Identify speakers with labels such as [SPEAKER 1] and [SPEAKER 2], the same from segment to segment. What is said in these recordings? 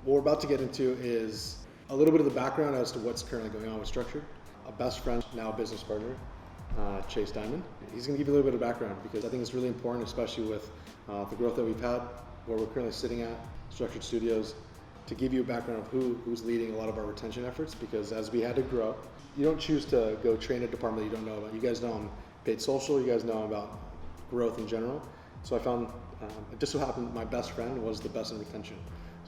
[SPEAKER 1] What we're about to get into is a little bit of the background as to what's currently going on with Structured. A best friend, now a business partner, Chase Diamond. He's going to give you a little bit of background because I think it's really important, especially with the growth that we've had, where we're currently sitting at, Structured Studios, to give you a background of who's leading a lot of our retention efforts, because as we had to grow, you don't choose to go train a department that you don't know about. You guys know I'm paid social, you guys know about growth in general. So I found, it just so happened my best friend was the best in retention.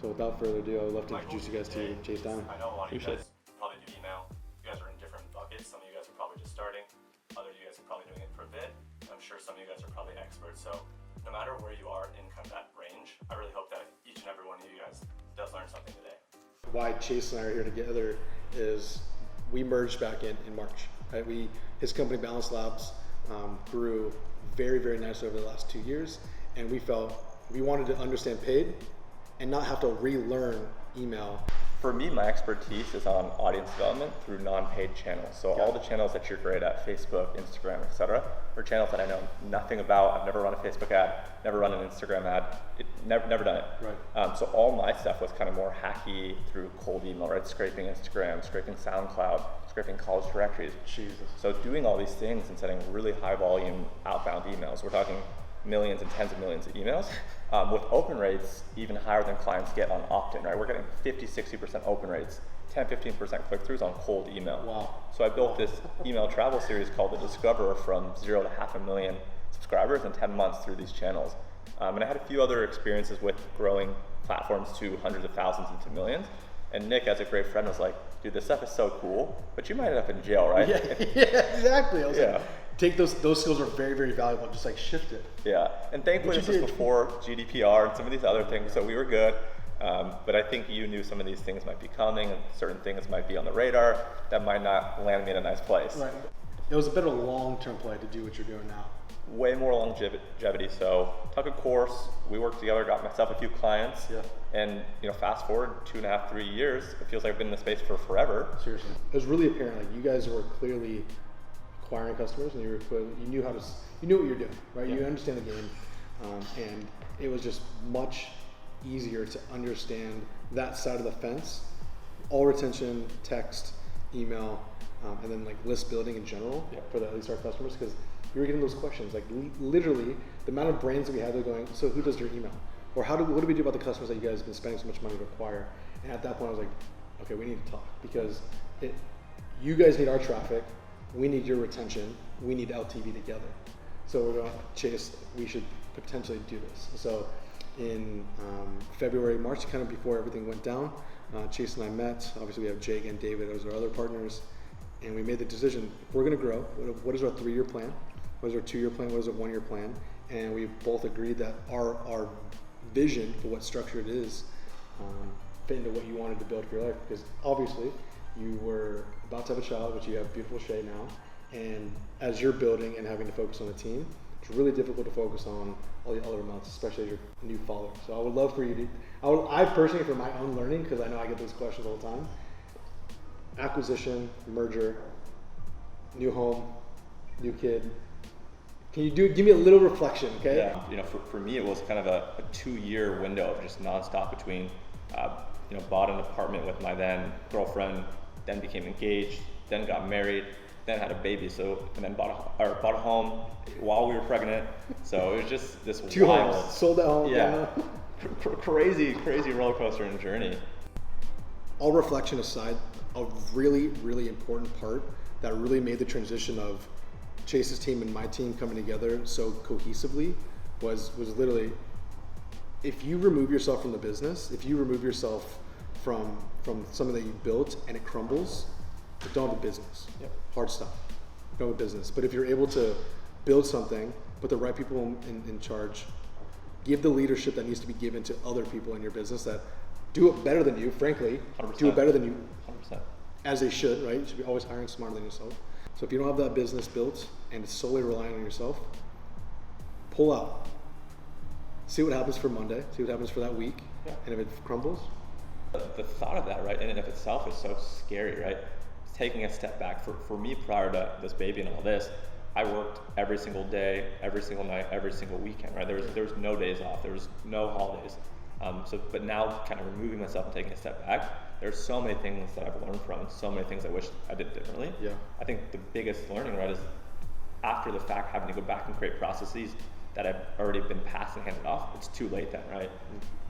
[SPEAKER 1] So without further ado, I would love to introduce you guys to Chase Diamond.
[SPEAKER 2] I know a lot of you guys probably do email. You guys are in different buckets. Some of you guys are probably just starting. Other of you guys are probably doing it for a bit. I'm sure some of you guys are probably experts. So no matter where you are in kind of that range, I really hope that each and every one of you guys does learn something today.
[SPEAKER 1] Why Chase and I are here together is we merged back in March. Right? His company Boundless grew very, very nicely over the last 2 years, and we felt we wanted to understand paid and not have to relearn email.
[SPEAKER 3] For me, my expertise is on audience development through non-paid channels. So all the channels that you're great at, Facebook, Instagram, etc., are channels that I know nothing about. I've never run a Facebook ad, never run an Instagram ad, never done it.
[SPEAKER 1] Right.
[SPEAKER 3] So all my stuff was kind of more hacky through cold email, right? Scraping Instagram, scraping SoundCloud, scraping college directories.
[SPEAKER 1] Jesus.
[SPEAKER 3] So doing all these things and sending really high volume outbound emails. We're talking millions and tens of millions of emails. With open rates even higher than clients get on opt-in, right? We're getting 50-60% open rates, 10-15% click-throughs on cold email.
[SPEAKER 1] Wow.
[SPEAKER 3] So I built this email travel series called The Discoverer from 0 to 500,000 subscribers in 10 months through these channels. And I had a few other experiences with growing platforms to hundreds of thousands into millions. And Nick, as a great friend, was like, dude, this stuff is so cool, but you might end up in jail, right?
[SPEAKER 1] Yeah, exactly. I was like, take those skills are very, very valuable. Just like shift it.
[SPEAKER 3] Yeah, and thankfully this was before GDPR and some of these other things, so we were good. But I think you knew some of these things might be coming, and certain things might be on the radar that might not land me in a nice place.
[SPEAKER 1] Right. It was a bit of a long-term play to do what you're doing now.
[SPEAKER 3] Way more longevity. So took a course, we worked together, got myself a few clients, and fast forward 2.5, 3 years, it feels like I've been in the space for forever.
[SPEAKER 1] Seriously, it was really apparent. Like you guys were clearly acquiring customers, and you knew what you're doing, right? You understand the game, and it was just much easier to understand that side of the fence, all retention, text, email, and then like list building in general for at least our customers, because you were getting those questions, like literally the amount of brands that we had, they're going, so who does your email? Or what do we do about the customers that you guys have been spending so much money to acquire? And at that point I was like, okay, we need to talk, because you guys need our traffic, we need your retention, we need LTV together. So we're going, Chase, we should potentially do this. So in February, March, kind of before everything went down, Chase and I met. Obviously we have Jake and David as our other partners, and we made the decision, if we're gonna grow, what is our 3-year plan? What is our 2-year plan? What is our 1-year plan? And we both agreed that our vision for what Structured is fit into what you wanted to build for your life, because obviously you were about to have a child, which you have beautiful Shay now, and as you're building and having to focus on a team, it's really difficult to focus on all the other amounts, especially as you're a new follower. So I would love for you to, I personally, for my own learning, because I know I get those questions all the time, acquisition, merger, new home, new kid. Can you give me a little reflection, okay?
[SPEAKER 3] Yeah, for me it was kind of a 2-year window of just nonstop between, bought an apartment with my then girlfriend, then became engaged, then got married, then had a baby, and then bought a home while we were pregnant. So it was just this
[SPEAKER 1] 2
[SPEAKER 3] wild,
[SPEAKER 1] homes, sold that home.
[SPEAKER 3] Yeah, crazy roller coaster and journey.
[SPEAKER 1] All reflection aside, a really, really important part that really made the transition of Chase's team and my team coming together so cohesively was literally, if you remove yourself from the business, if you remove yourself from something that you built and it crumbles, you don't have a business. Hard stop. You don't have a business. But if you're able to build something, put the right people in charge, give the leadership that needs to be given to other people in your business that do it better than you, frankly,
[SPEAKER 3] 100%.
[SPEAKER 1] do it better than you,
[SPEAKER 3] 100%.
[SPEAKER 1] As they should, right? You should be always hiring smarter than yourself. So if you don't have that business built and it's solely relying on yourself, pull out. See what happens for Monday, see what happens for that week, and if it crumbles.
[SPEAKER 3] The thought of that, right, in and of itself is so scary, right? Taking a step back, for me prior to this baby and all this, I worked every single day, every single night, every single weekend, right? There was no days off, there was no holidays. But now kind of removing myself and taking a step back, there's so many things that I've learned from, so many things I wish I did differently.
[SPEAKER 1] Yeah.
[SPEAKER 3] I think the biggest learning, right, is after the fact, having to go back and create processes that have already been passed and handed off. It's too late then, right?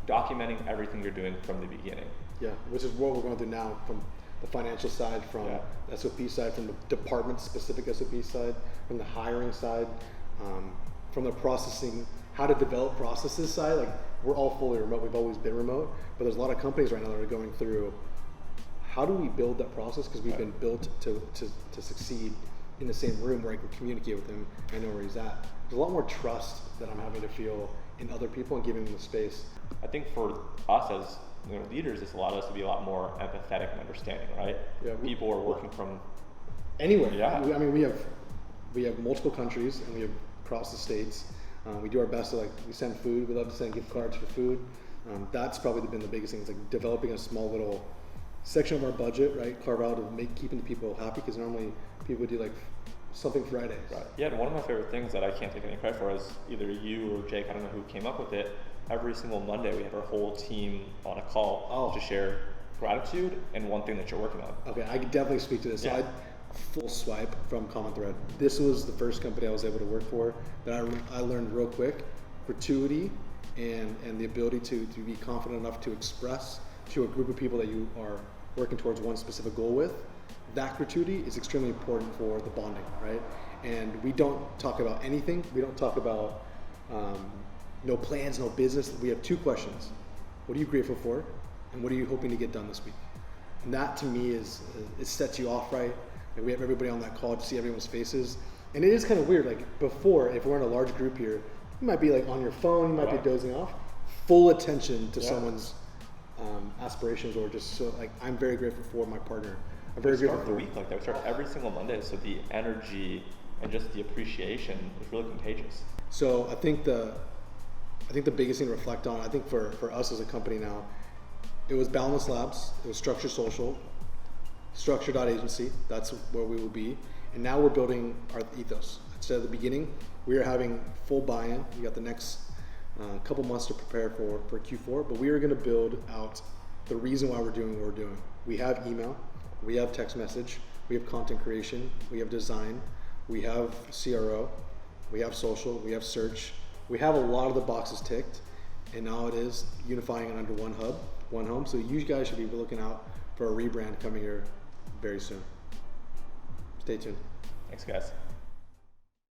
[SPEAKER 3] Documenting everything you're doing from the beginning.
[SPEAKER 1] Yeah, which is what we're going through now, from the financial side, from the SOP side, from the department-specific SOP side, from the hiring side, from the processing, how to develop processes side. Like, we're all fully remote. We've always been remote, but there's a lot of companies right now that are going through, how do we build that process? Because we've been built to succeed in the same room where I can communicate with him and know where he's at. There's a lot more trust that I'm having to feel in other people and giving them the space.
[SPEAKER 3] I think for us as leaders, it's allowed us to be a lot more empathetic and understanding, right?
[SPEAKER 1] Yeah,
[SPEAKER 3] people are working from
[SPEAKER 1] anywhere.
[SPEAKER 3] Yeah.
[SPEAKER 1] I mean, we have multiple countries and we have across the states. We do our best to we send food. We love to send gift cards for food. That's probably been the biggest thing. It's like developing a small little section of our budget, right? Carve out of keeping the people happy, because normally people do like something Fridays.
[SPEAKER 3] Right. Yeah, and one of my favorite things that I can't take any credit for is either you or Jake, I don't know who came up with it. Every single Monday we have our whole team on a call to share gratitude and one thing that you're working on.
[SPEAKER 1] Okay, I could definitely speak to this.
[SPEAKER 3] Yeah.
[SPEAKER 1] So full swipe from Common Thread. This was the first company I was able to work for that I learned real quick. Gratuity and the ability to be confident enough to express to a group of people that you are working towards one specific goal with. That gratuity is extremely important for the bonding, right? And we don't talk about anything. We don't talk about no plans, no business. We have two questions. What are you grateful for? And what are you hoping to get done this week? And that to me it sets you off right. And we have everybody on that call to see everyone's faces. And it is kind of weird. Like before, if we're in a large group here, you might be like on your phone, you might be dozing off. Full attention to someone's aspirations, or just so like, I'm very grateful for my partner. I'm very grateful for
[SPEAKER 3] the week like that. We start every single Monday, so the energy and just the appreciation is really contagious.
[SPEAKER 1] So I think the biggest thing to reflect on, I think for us as a company now, it was Boundless Labs, it was Structure Social, Structure.agency, that's where we will be. And now we're building our ethos. Instead of the beginning, we are having full buy-in. We got the next couple months to prepare for Q4, but we are gonna build out the reason why we're doing what we're doing. We have email, we have text message, we have content creation, we have design, we have CRO, we have social, we have search. We have a lot of the boxes ticked, and now it is unifying it under one hub, one home. So you guys should be looking out for a rebrand coming here very soon. Stay tuned.
[SPEAKER 3] Thanks, guys.